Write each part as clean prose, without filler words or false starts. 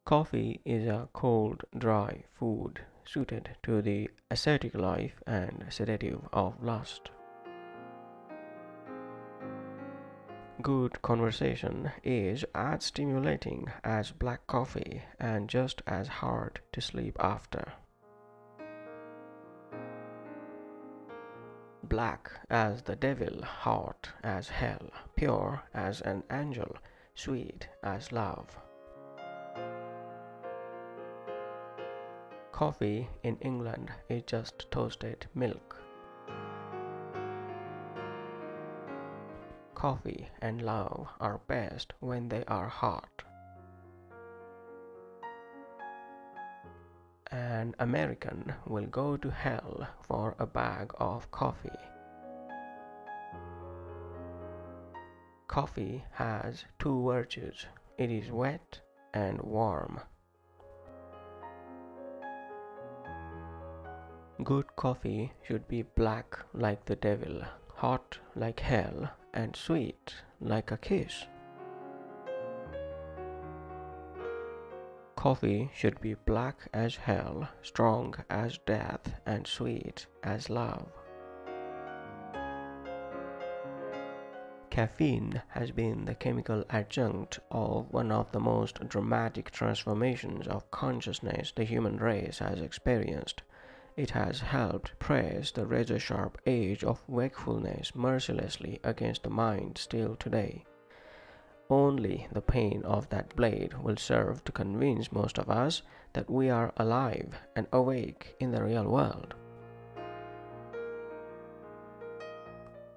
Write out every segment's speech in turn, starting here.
Coffee is a cold, dry food suited to the ascetic life and sedative of lust. Good conversation is as stimulating as black coffee and just as hard to sleep after. Black as the devil, hot as hell, pure as an angel, sweet as love. Coffee in England is just toasted milk. Coffee and love are best when they are hot. An American will go to hell for a bag of coffee. Coffee has two virtues. It is wet and warm. Good coffee should be black like the devil, hot like hell, and sweet like a kiss. Coffee should be black as hell, strong as death, and sweet as love. Caffeine has been the chemical adjunct of one of the most dramatic transformations of consciousness the human race has experienced. It has helped press the razor-sharp edge of wakefulness mercilessly against the mind still today. Only the pain of that blade will serve to convince most of us that we are alive and awake in the real world.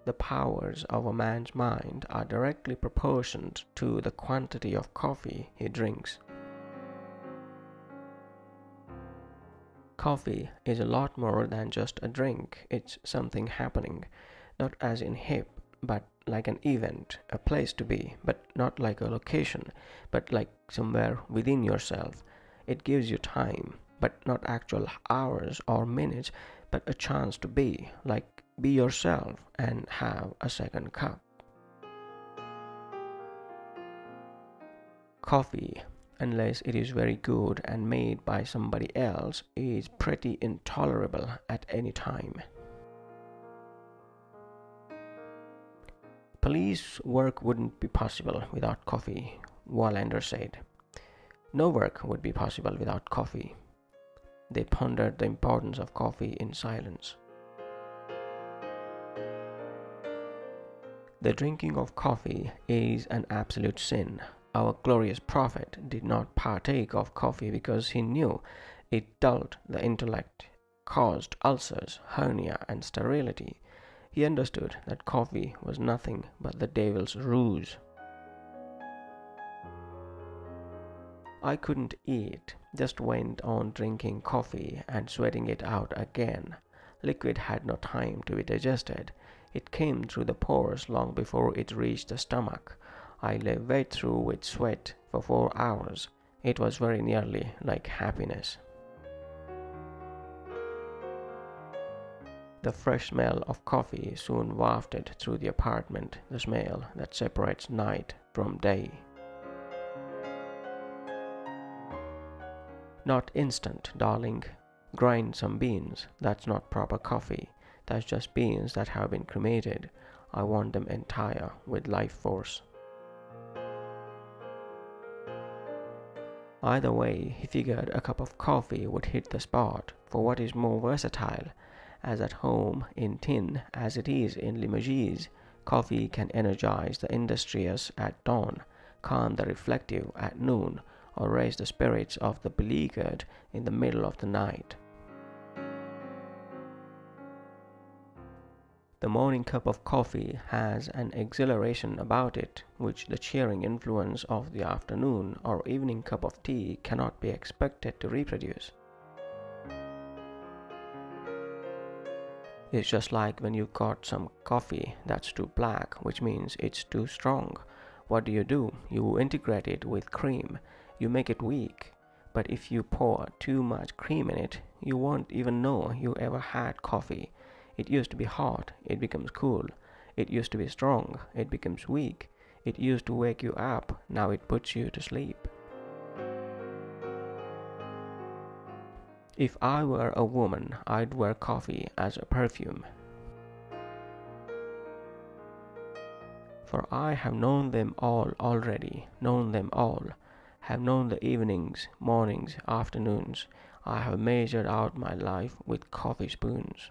The powers of a man's mind are directly proportioned to the quantity of coffee he drinks. Coffee is a lot more than just a drink. It's something happening, not as in hip, but like an event, a place to be, but not like a location, but like somewhere within yourself. It gives you time, but not actual hours or minutes, but a chance to be, like be yourself and have a second cup. Coffee, unless it is very good and made by somebody else, is pretty intolerable at any time. Police work wouldn't be possible without coffee, Wallander said. No work would be possible without coffee. They pondered the importance of coffee in silence. The drinking of coffee is an absolute sin. Our glorious prophet did not partake of coffee because he knew it dulled the intellect, caused ulcers, hernia, and sterility. He understood that coffee was nothing but the devil's ruse. I couldn't eat, just went on drinking coffee and sweating it out again. Liquid had no time to be digested. It came through the pores long before it reached the stomach. I lay wet through with sweat for 4 hours. It was very nearly like happiness. The fresh smell of coffee soon wafted through the apartment, the smell that separates night from day. Not instant, darling. Grind some beans. That's not proper coffee. That's just beans that have been cremated. I want them entire, with life force. Either way, he figured a cup of coffee would hit the spot, for what is more versatile? As at home in tin as it is in Limoges, coffee can energize the industrious at dawn, calm the reflective at noon, or raise the spirits of the beleaguered in the middle of the night. The morning cup of coffee has an exhilaration about it which the cheering influence of the afternoon or evening cup of tea cannot be expected to reproduce. It's just like when you got some coffee that's too black, which means it's too strong. What do? You integrate it with cream. You make it weak. But if you pour too much cream in it, you won't even know you ever had coffee. It used to be hot, it becomes cool. It used to be strong, it becomes weak. It used to wake you up, now it puts you to sleep. If I were a woman, I'd wear coffee as a perfume. For I have known them all already, known them all, have known the evenings, mornings, afternoons. I have measured out my life with coffee spoons.